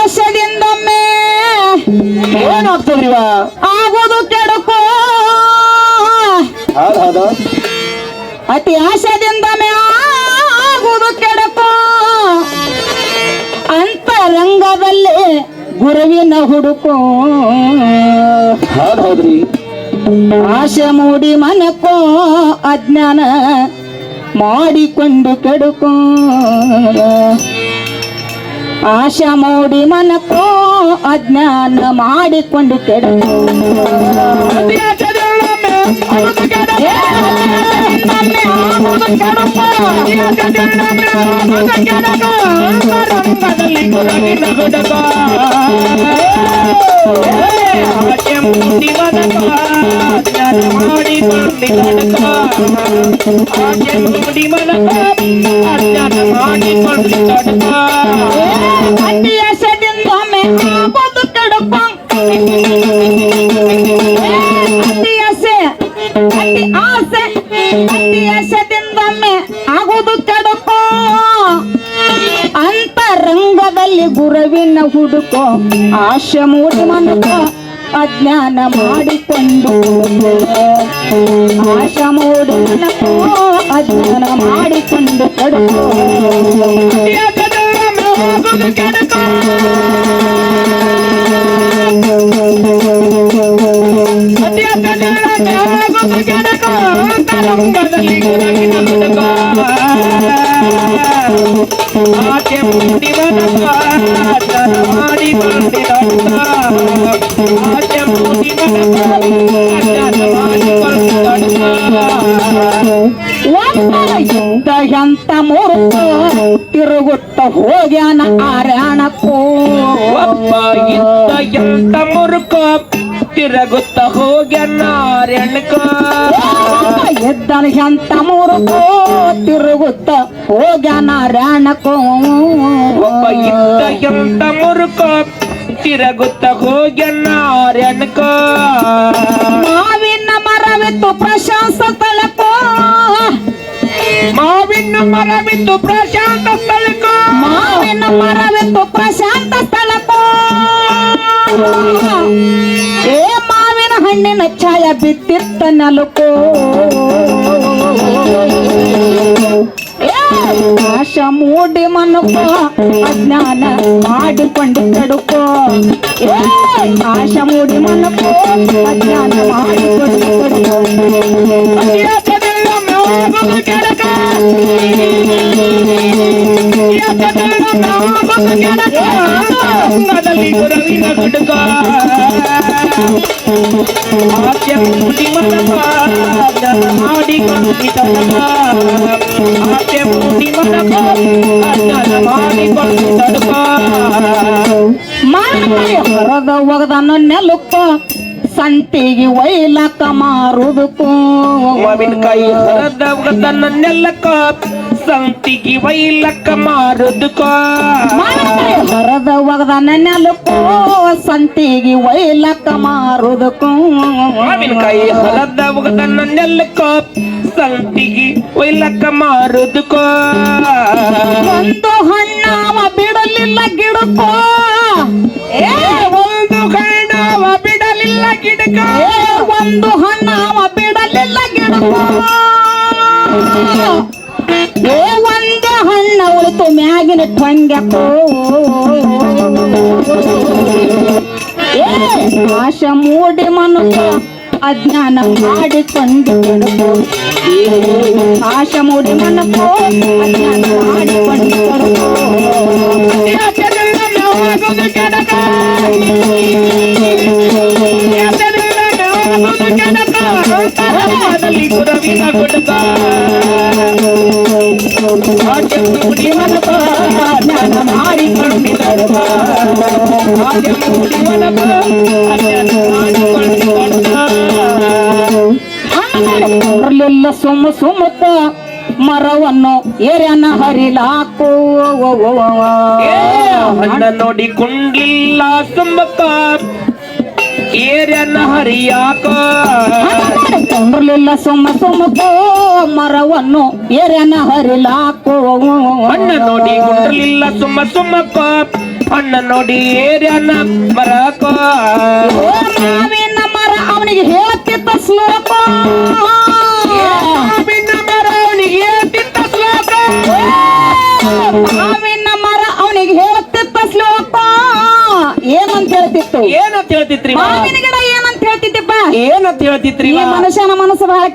ಆಸೆದಿಂದೊಮ್ಮೆ ಏನಾಗ್ತದ್ರಿವ ಆಗುವುದು ಕೆಡುಕು. ಹೌದು ಅತಿ ಆಸೆದಿಂದೊಮ್ಮೆ ಆಗುವುದು ಕೆಡುಕು. ಅಂತರಂಗದಲ್ಲಿ ಗುರುವಿನ ಹುಡುಕು. ಹೌದ್ರಿ ಆಸೆ ಮೂಡಿ ಮನಕ್ಕೋ ಅಜ್ಞಾನ ಮಾಡಿಕೊಂಡು ಕೆಡುಕು. ಆಶಾ ಮೂಡಿ ಮನಕ್ಕೋ ಅಜ್ಞಾನ ಮಾಡಿಕೊಂಡು ಕೆಡುಕು. ಅತಿಯಾಸೆದಿಂದೊಮ್ಮೆ ಆಗೋದು ಕೆಡುಕು. ಅತಿಯಾಸೆದಿಂದೊಮ್ಮೆ ಆಗುವುದು ಕೆಡುಕು. ಅಂತರಂಗದಲ್ಲಿ ಗುರುವಿನ ಹುಡುಕೋ. ಆಶೆ ಮೂಡಿ ಮನಕ್ಕೋ ಅಜ್ಞಾನ ಮಾಡಿಕೊಂಡು. ಆಶೆ ಮೂಡಿ ಮನಕ್ಕೋ ಅಜ್ಞಾನ ಮಾಡಿಕೊಂಡು ಕೆಡುಕು. ಎಂತ ಮೂರ್ತ ತಿರುಗುತ್ತ ಹೋಗ್ಯಾನ ಆರ್ಯಾಣಕ್ಕೂ. ಎಂತ ಮುರುಕ ತಿರುಗುತ್ತ ಹೋಗ್ಯಾನ ಆರ್ಯಾಣಕ್ಕ. ಎದ್ದನ ಎಂತ ಮೂರ್ಕೋ ತಿರುಗುತ್ತ ಹೋಗ್ಯಾನ ಆರ್ಯಾಣಕ್ಕೂ. ಎಂತ ಮುರುಕ ತಿರುಗುತ್ತ ಹೋಗ್ಯಾನ ಆರ್ಯಾಣಕ್ಕ. ಮಾವಿನ ಮರವಿತ್ತು ಪ್ರಶಂಸ ತಳಕೋ. ಮಾವಿನ ಮರವಿತ್ತು ಪ್ರಶಾಂತ ಸ್ಥಳಕ್ಕೋ. ಮಾವಿನ ಮರವಿತ್ತು ಪ್ರಶಾಂತ ಸ್ಥಳಕ್ಕೋ. ಏ ಮಾವಿನ ಹಣ್ಣಿನ ಛಾಯ ಬಿದ್ದಿತ್ತ ನೆಲಕ್ಕೋ. ಆಶ ಮೂಡಿ ಮನಕ್ಕೋ ಅಜ್ಞಾನ ಮಾಡಿಕೊಂಡು ಕೆಡುಕೋ. ಆಶ ಮೂಡಿ ಮನಕ್ಕೋ ಅಜ್ಞಾನ ಮಾಡಿಕೊಂಡು ಗುರುವಿನ ಹುಡುಗ. ಆಸೆ ಮೂಡಿ ಮನಕ ಮಾಡಿಕೊಂಡು ಆಸೆ ಮೂಡಿ ಮನಕ ಮಾಡಿಕೊಂಡು ತಡುಕ. ಹೊರದ ಒಗದನ್ನು ನೆಲಕ್ಕೋ ಸಂತಿಗೆ ಒಯ್ಲಕ್ಕ ಮಾರುದಕ್ಕೂ. ಮಾವಿನಕಾಯಿ ಹೊರದ ಒಗದನ್ನೆಲ್ಲಕ್ಕ ಸಂತಿಗೆ ಒಯ್ಲಕ್ಕ ಮಾರುದಕ್ಕೋ. ಹೊರದ ಒಗದನ್ನ ನೆಲಕ್ಕೋ ಸಂತಿಗೆ ಒಯ್ಲಕ್ಕ ಮಾರುದಕ್ಕೂ. ಮಾವಿನಕಾಯಿ ಹೊರದ ಒಗದನ್ನೆಲ್ಲಕ್ಕ ಸಂತಿಗೆ ಒಯ್ಲಕ್ಕ ಮಾರುದಕ್ಕೋ. ಒಂದು ಹಣ್ಣಾವ ಬಿಡಲಿಲ್ಲ ಗಿಡಕ್ಕೋ. ಒಂದು ಹಣ್ಣಾವ ಬಿಡಲಿಲ್ಲ ಗಿಡಕ್ಕ. ಒಂದು ಹಣ್ಣಾವ ಬಿಡಲಿಲ್ಲ ಗಿಡಕ್ಕೋ. ಒಂದು ಹಣ್ಣ ಉಳಿತು ಮ್ಯಾಗಿನ ಟೊಂಗ್ಯಕ್ಕೋ. ಆಶ ಮೂಡಿ ಮನಕ್ಕೋ ಅಜ್ಞಾನ ಮಾಡಿಕೊಂಡು ಕೆಡುಕು ಆಶ ಮೂಡಿ ಮನಕ್ಕೋ ಅಜ್ಞಾನ ಮಾಡಿಕೊಂಡು ಗುರವಿನ ಗುಡ್ಕ ಮುಡಿ ಮನಕ ಜ್ಞಾನ ಮಾಡಿಕೊಂಡಿದ್ದರು ಮುಡಿ ಮನಕ ಬರಲಿಲ್ಲ ಸುಮ್ಮತ್ತ ಮರವನ್ನು ಏರ್ಯನ ಹರಿಲಾಕೋ ಹಣ್ಣ ನೋಡಿ ಕುಂಡ್ಲಿಲ್ಲ ಸುಮ್ಮಕ್ಕ ಏರ್ಯನ ಹರಿಯಾಕ ಕೊಂಡ್ರಲಿಲ್ಲ ಸುಮ್ಮಕ್ಕ ಮರವನ್ನು ಏರ್ಯನ ಹರಿಲಾಕೋ ಹಣ್ಣ ನೋಡಿ ಕುಂಡ್ರಲಿಲ್ಲ ಸುಮ್ಮಕ್ಕ ಹಣ್ಣ ನೋಡಿ ಏರ್ಯನ ಮರಕ ಮಾವಿನ ಮರ ಅವನಿಗೆ ಹೇಳ್ತಿದ್ದ ಶ್ಲೋಕ ಮಾವಿನ ಮರ ಅವನಿಗೆ ಹೇಳ್ತಿದ್ದ ಶ್ಲೋಕ ಮಾವಿನ ಮರ ಅವನಿಗೆ ಹೇಳ್ತಿದ್ದ ಶ್ಲೋಕ ಏನಂತ ಹೇಳ್ತಿತ್ತು ಏನಂತ ಹೇಳ್ತಿತ್ರಿ ಮಾವಿನ ಗಿಡ ಏನಂತ ಹೇಳ್ತಿದ್ದಪ್ಪ ಏನಂತ ಹೇಳ್ತಿತ್ರಿ ಈ ಮನುಷ್ಯನ ಮನಸ್ಸು ಬಹಳ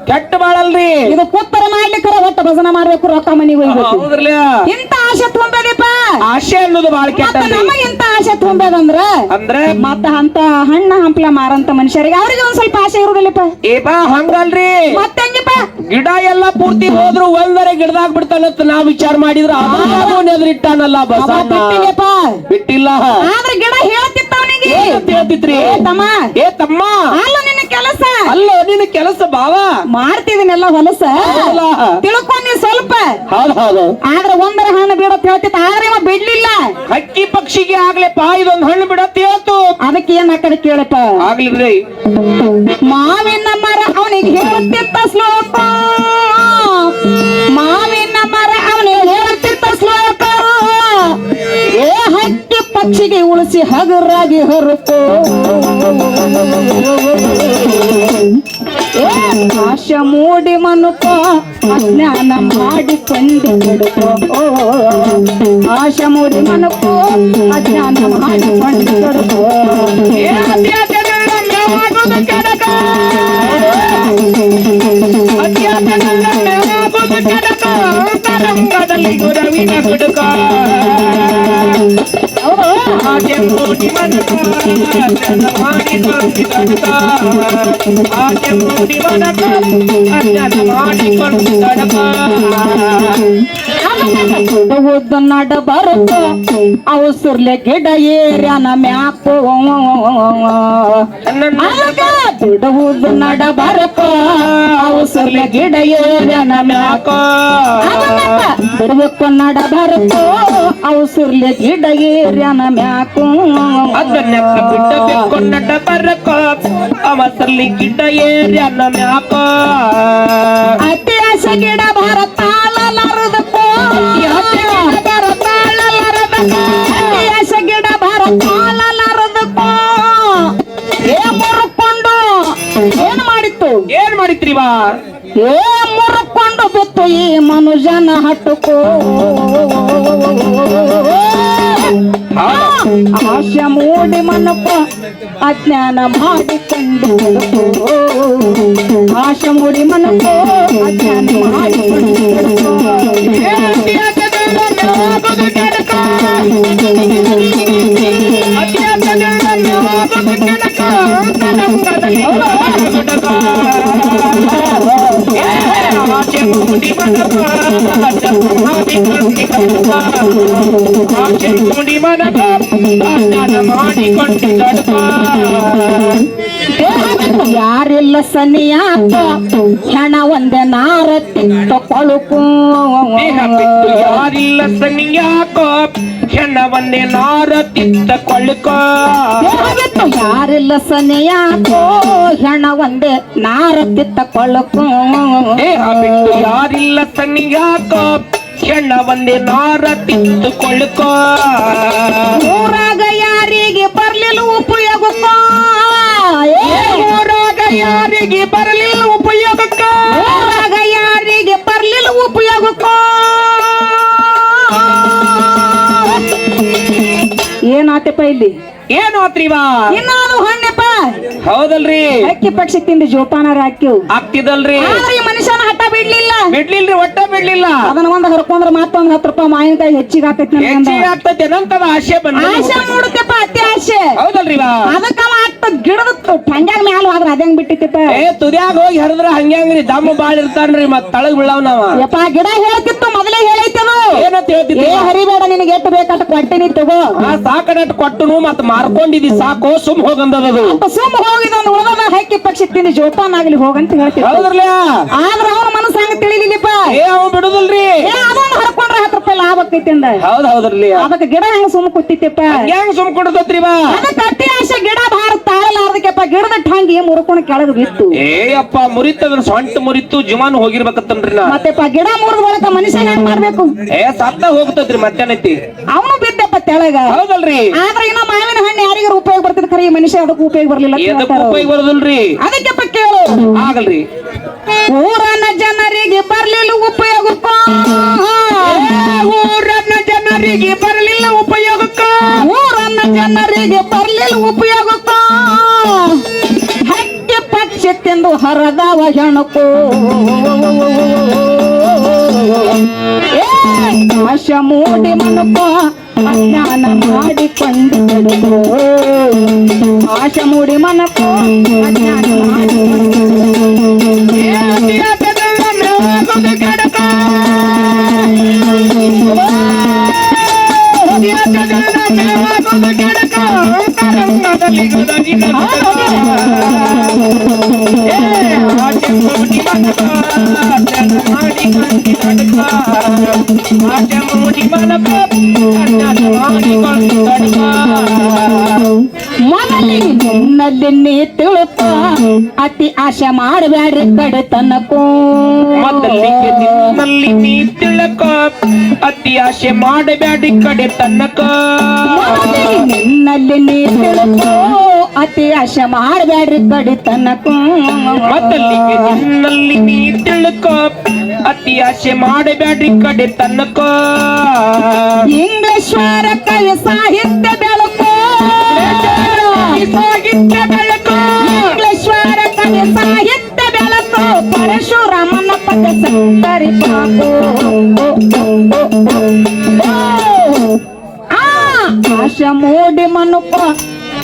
ಕೆಟ್ಟ ಬಾಳಲ್ರಿ ಇದು ಕುತ್ತರ ಮಾಡ್ಲಿಕ್ಕರ ಒಟ್ಟು ಭಜನ ಮಾಡ್ಬೇಕು ರೊಕ್ಕ ಮನಿಗೆ ಹೋಗ್ಬೇಕು ಹೌದ್ರಲ್ಲ ಇಂತ ಆಶೆ ತುಂಬದಪ್ಪ ಆಶೆ ಅನ್ನೋದು ಬಾಳ ಕೆಟ್ಟ ನಮಗ ಇಂತ ಆಶೆ ತುಂಬದಂದ್ರ ಅಂದ್ರೆ ಮತ್ತ ಅಂತ ಹಣ್ಣ ಹಂಪ್ಲ ಮಾರಂತ ಮನುಷ್ಯರಿಗೆ ಅವ್ರಿಗೆ ಒಂದ್ ಸ್ವಲ್ಪ ಆಸೆ ಇರುದಿಲ್ಲಪ್ಪ ಏಪಾ ಹಂಗಲ್ರಿ ಮತ್ತೆ ಹೆಂಗಪ್ಪ ಗಿಡ ಎಲ್ಲ ಪೂರ್ತಿ ಹೋದ್ರು ಒಂದರೆ ಗಿಡದಾಗ ಬಿಡ್ತಾನಂತ ನಾವ್ ವಿಚಾರ ಮಾಡಿದ್ರ ಎದುರಿಟ್ಟಾನಲ್ಲ ಬಸಣ್ಣ ಬಿಟ್ಟಿಲ್ಲ ಆದ್ರೆ ಗಿಡ ಹೇಳ್ತಿತ್ತ ಅವನಿಗೆ ಏನಂತ ಹೇಳ್ತಿತ್ರಿ ತಮ್ಮ ಏ ತಮ್ಮ ಅಲ್ಲ ನಿನ್ನ ಕೆಲಸ ಅಲ್ಲ ನಿನ್ನ ಕೆಲಸ ಬಾವ ಮಾಡ್ತಿದೀನೆಲ್ಲ ಹೊಲಸ ತಿಳ್ಕೊಂಡಿ ಸ್ವಲ್ಪ ಹೌದು ಆದ್ರೆ ಒಂದರ ಹಣ್ಣು ಬಿಡತ್ ಹೇಳ್ತಿತ್ತ ಆದ್ರೆ ಇವ ಬಿಡ್ಲಿಲ್ಲ ಹಕ್ಕಿ ಪಕ್ಷಿಗೆ ಆಗ್ಲೆಪ್ಪ ಇದೊಂದ್ ಹಣ್ಣು ಬಿಡತ್ ಹೇಳ್ತು ಅದಕ್ಕೆ ಏನ್ ಹಾಕದ ಕೇಳಪ್ಪ ಆಗ್ಲಿಲ್ರಿ ಮಾವಿನ ಮರ ಅವನಿಗೆ ಹೇಳ್ತಿತ್ತ ಶ್ಲೋಕ ಮಾವಿನ ಮರ ಅವನಿಗೆ ಹೇಳ್ತಿತ್ತ ಶ್ಲೋಕ ಏ ಹಕ್ಕಿ ಪಕ್ಷಿಗೆ ಉಳಿಸಿ ಹಗುರಾಗಿ ಹೊರತು ಆಶ ಮೂಡಿ ಮನುಕ ಅಜ್ಞಾನ ಮಾಡಿಕೊಂಡು ಬಿಡುತ್ತೋ ಆಶ ಮೂಡಿ ಮನುಕ ಅಜ್ಞಾನ ಮಾಡಿಕೊಂಡು ಬಿಡುತ್ತೋ ಗುರವಿನ ಗುಡ್ಕ ಆಚೆ ಮೂಡಿ ಮನಕ ಆಚೆ ಮೂಡಿ ಮನಕ ಅಜ್ಞಾನ ಮಾಡಿಕೊಂಡು ಉದ್ದ ನಡ ಬರುತ್ತ ಅವಸರ್ಲೆ ಗಿಡ ಏರ್ಯಾನ ಮ್ಯಾಕೋ ಬಿಡುವುದು ನಡ ಬರಕ ಅವಸರ್ಲೆ ಗಿಡ ಏರ್ಯಾನ ಮ್ಯಾಕೋ ಬಿಡುವಕ್ಕ ನಡ ಬರಕ ಅವಸರ್ಲೆ ಗಿಡ ಏರ್ಯಾನ ಮ್ಯಾಕೋ ಅದನ್ನೆಕ್ಕ ಬಿಡಬೇಕು ನಡ ಬರಕ ಅವಸರ್ಲಿ ಗಿಡ ಏರ್ಯಾನ ಮ್ಯಾಕ ಅತಿ ಆಸೆ ಗಿಡ ಭಾರತಾಳಲಾರದಕ್ಕೋ ಆಸೆ ಗಿಡ ಭಾರತಾಳಲಾರದಕ್ಕೋ ಏ ಮುರುಕೊಂಡು ಏನ್ ಮಾಡಿತ್ತು ಏನ್ ಮಾಡಿತ್ರಿ ಬಾ ಏ ಮುರುಕೊಂಡು ಬಿತ್ತು ಈ ಮನುಜನ ಹಟ್ಟುಕೋ ಆಶೆ ಮೂಡಿ ಮನಕ ಅಜ್ಞಾನ ಮಾಡಿಕೊಂಡು ಆಶೆ ಮೂಡಿ ಮನಕ ಅಜ್ಞಾನ ಮಾಡಿಕೊಂಡು ಯಾರಿಲ್ಲ ಸನಿಯಾಕ ಹೆಣ ಒಂದೇ ನಾರತಿ ತಕೊಳುಕು ಯಾರಿಲ್ಲ ಸನಿಯಾಕೋ ಹೆಣ ಒಂದೇ ನಾರತಿ ತಕೊಳುಕೋ ಯಾರಿಲ್ಲ ಸನಿಯಾಕೋ ಹೆಣ ಒಂದೇ ನಾರತಿ ತಕೊಳುಕು ಯಾರಿಲ್ಲ ಸನಿಯಾಕೋ ಹೆಣ್ಣ ಒಂದೇ ನಾರ ತಿಂದುಕೊಳ್ಳುಕೋ ಊರಾಗ ಯಾರಿಗೆ ಬರ್ಲಿಲ್ಲ ಉಪಯೋಗಕ್ಕ ಊರಾಗ ಯಾರಿಗೆ ಬರಲಿಲ್ಲ ಉಪಯೋಗಕ್ಕ ಊರಾಗ ಯಾರಿಗೆ ಬರ್ಲಿಲ್ಲ ಉಪಯೋಗಕ್ಕ ಏನಾತಪ್ಪ ಇಲ್ಲಿ ಏನು ಆತ್ರಿವಾ ಇನ್ನಾನು ಹಣ್ಣಪ್ಪ ಹೌದಲ್ರಿ ಹಕ್ಕಿ ಪಕ್ಷಿ ತಿಂದು ಜೋಪಾನಾರ ಹಾಕಿವ್ ಆಗ್ತಿದಲ್ರಿ ಆದ್ರೆ ಈ ಮನುಷ್ಯನ ಹಠ ಬಿಡ್ಲಿಲ್ಲ ಬಿಡ್ಲಿಲ್ರಿ ಒಟ್ಟ ಬಿಡ್ಲಿಲ್ಲ ಅದನ್ನ ಒಂದ್ ಹರ್ಕೊಂಡ್ರ ಮತ್ತೊಂದ್ 10 ರೂಪಾಯಿ ಮಾವಿನಕಾಯಿ ಹೆಚ್ಚಿಗೆ ಆಕೈತಿ ಹೆಚ್ಚಿಗೆ ಆಗ್ತೈತೆ ಏನಂತದ ಆಸೆ ಬಂದ ಆಸೆ ಮೂಡುತ್ತಪ್ಪ ಅತಿ ಆಸೆ ಹೌದಲ್ರಿ ಅದಕ್ಕ ಆಗ್ತದ ಗಿಡದ ಟಂಗ್ಯಾಗ ಮ್ಯಾಲ ಆದ್ರ ಅದೇಂಗ್ ಬಿಟ್ಟಿತ್ತಪ್ಪ ಏ ತುದ್ಯಾಗ ಹೋಗಿ ಹರಿದ್ರ ಹಂಗ್ಯಾಂಗ್ರಿ ದಮ್ಮ ಬಾಳ ಇರ್ತಾನ್ರಿ ಮತ್ ತಳಗ್ ಬೀಳವ್ ನಾವ ಯಪ್ಪ ಗಿಡ ಹೇಳ್ತಿತ್ತು ಮೊದಲೇ ಹೇಳೈತದು ಏನಂತ ಹೇಳ್ತಿದ್ರಿ ಏ ಹರಿಬೇಡ ನಿನಗೆ ಎಷ್ಟು ಬೇಕಂತ ಕೊಟ್ಟಿನಿ ತಗೋ ಸಾಕಡಟ್ ಕೊಟ್ಟನು ಮತ್ ಮಾರ್ಕೊಂಡಿದಿ ಸಾಕು ಸುಮ್ ಹೋಗಂದದದು ಸುಮ್ ಹೋಗಿದ ಒಂದು ಉಳದ ಹಕ್ಕಿ ಪಕ್ಷಿ ತಿಂದು ಜೋಪಾನ ಆಗ್ಲಿ ಹೋಗಂತ ಹೇಳ್ತೀವಿ ಹೌದ್ರಲ್ಲ ಆದ್ರ ಅವ್ರ ಮನಸ್ಸು ಹಂಗ ತಿಳಿಲಿಲ್ಲಪ್ಪ ಏ ಅವ್ ಬಿಡುದಿಲ್ರಿ ಏ ಅದೊಂದು ಹರ್ಕೊಂಡ್ರೆ 10 ರೂಪಾಯಿ ಲಾಭ ಆಕೈತಿ ಅಂದ ಹೌದ್ರಿ ಅದಕ್ಕೆ ಗಿಡ ಹೆಂಗ ಸುಮ್ ಕೂತಿತ್ತಪ್ಪ ಹೆಂಗ್ ಸುಮ್ ಕೊಡತತ್ರಿ ಬಾ ಅದಕ್ಕೆ ಅತಿ ಆಸೆ ಗಿಡ ಭಾರ ತಾಳಲಾರ್ದಕ್ಕೆಪ್ಪ ಗಿಡದ ಠಾಂಗಿ ಮುರ್ಕೊಂಡು ಕೆಳಗೆ ಬಿತ್ತು ಏ ಅಪ್ಪ ಮುರಿತದ್ರ ಸೊಂಟ ಮುರಿತು ಜೀವಾನು ಹೋಗಿರ್ಬೇಕತ್ತನ್ರಿ ನಾ ಮತ್ತೆಪ್ಪ ಗಿಡ ಮುರಿದ ಬಳಕ ಮನುಷ್ಯ ಹೆಂಗ್ ಮಾಡ್ಬೇಕು ಏ ಸತ್ತ ಹೋಗ್ತದ್ರಿ ಮತ್ತೇನೈತಿ ಅವನು ಬಿದ್ದಪ್ಪ ತೆಳಗ ಹೌದಲ್ರಿ ಆದ್ರೆ ಇನ್ನ ಮಾವಿನ ಹಣ್ಣು ಯಾರಿಗಾರು ಉಪಯೋಗ ಬರ್ತದ ಖರೀ ಮನುಷ್ಯ ಅದಕ್ಕೆ ಉಪಯೋಗ ಬರ್ಲಿಲ್ಲ ಅಂತ ಎದಕ್ಕೂ ಹೇಳ್ತಾರ. ಉಪಯೋಗ ಬರೋದಿಲ್ರಿ ಅದಕ್ಕೆಪ್ಪ ಕೇಳು ಆಗಲ್ರಿ ಊರನ್ನ ಜನರಿಗೆ ಬರ್ಲಿಲ್ಲ ಉಪಯೋಗಕ್ಕ ಊರನ್ನ ಜನರಿಗೆ ಬರಲಿಲ್ಲ ಉಪಯೋಗಕ್ಕ ಊರನ್ನ ಜನರಿಗೆ ಬರ್ಲಿಲ್ಲ ಉಪಯೋಗಕ್ಕ ಹಕ್ಕಿ ಪಕ್ಷಿ ತಿಂದು ಹರದವ ಹೆಣಕು ಆಶ ಮೂಡಿ ಮನಕ ಅಜ್ಞಾನ ಮಾಡಿಕೊಂಡು ಬಿಡುದು ಆಶ ಮೂಡಿ ಮನಕ ಅಜ್ಞಾನ ಮನಲ್ಲಿ ನಿನ್ನಲ್ಲಿ ನೀ ತಿಳುತ್ತ ಅತಿ ಆಶೆ ಮಾಡಬ್ಯಾಡ್ರಿ ಕಡೆ ತನಕೂ ಮೊದಲಿಗೆ ನಿನ್ನಲ್ಲಿ ನೀ ತಿಳಕ ಅತಿ ಆಸೆ ಮಾಡಬೇಡಿ ಕಡೆ ತನಕ ಮನಲ್ಲಿ ನಿನ್ನಲ್ಲಿ ನೀ ತಿಳುತ್ತ ಅತಿ ಆಶೆ ಮಾಡಬ್ಯಾಡ್ರಿ ಕಡೆ ತನಕೂ ಮೊದಲಿಗೆ ನಿನ್ನಲ್ಲಿ ನೀ ತಿಳಕ ಅತಿ ಆಸೆ ಮಾಡಬೇಡಿ ಕಡೆ ತನಕ ಇಂಗ್ಲೇಶ್ವರ ಕವಿ ಸಾಹಿತ್ಯ ಬೆಳಕು ಸಾಹಿತ್ಯ ಬೆಳಕು ಇಂಗ್ಲೇಶ್ವರ ಕವಿ ಸಾಹಿತ್ಯ ಬೆಳಕು ಪರಶುರಾಮನ ಪದ ಸಂತರಿ ಪಾಪು ಆಶ ಮೂಡಿ ಮನುಕ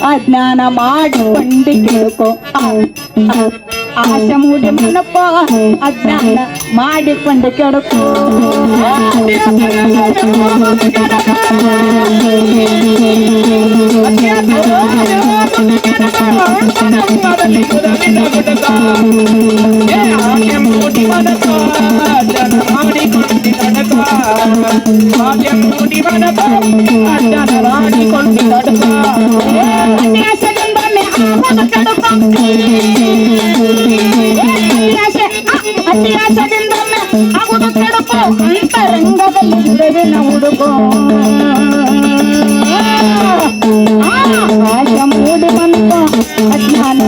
ಅಜ್ಞಾನ ಮಾಡಿಕೊಂಡು ಕೆಡುಕೋ ಆಶ ಮೂಡಿ ಮನುಕ ಅಜ್ಞಾನ ಮಾಡಿಕೊಂಡು ಕೆಡುಕೋ ಅಂತರಂಗದಲ್ಲಿ ಹುಡುಗೋ ಆಶ ಮೂಡಿ ಮನುಕ ಅಜ್ಞಾನ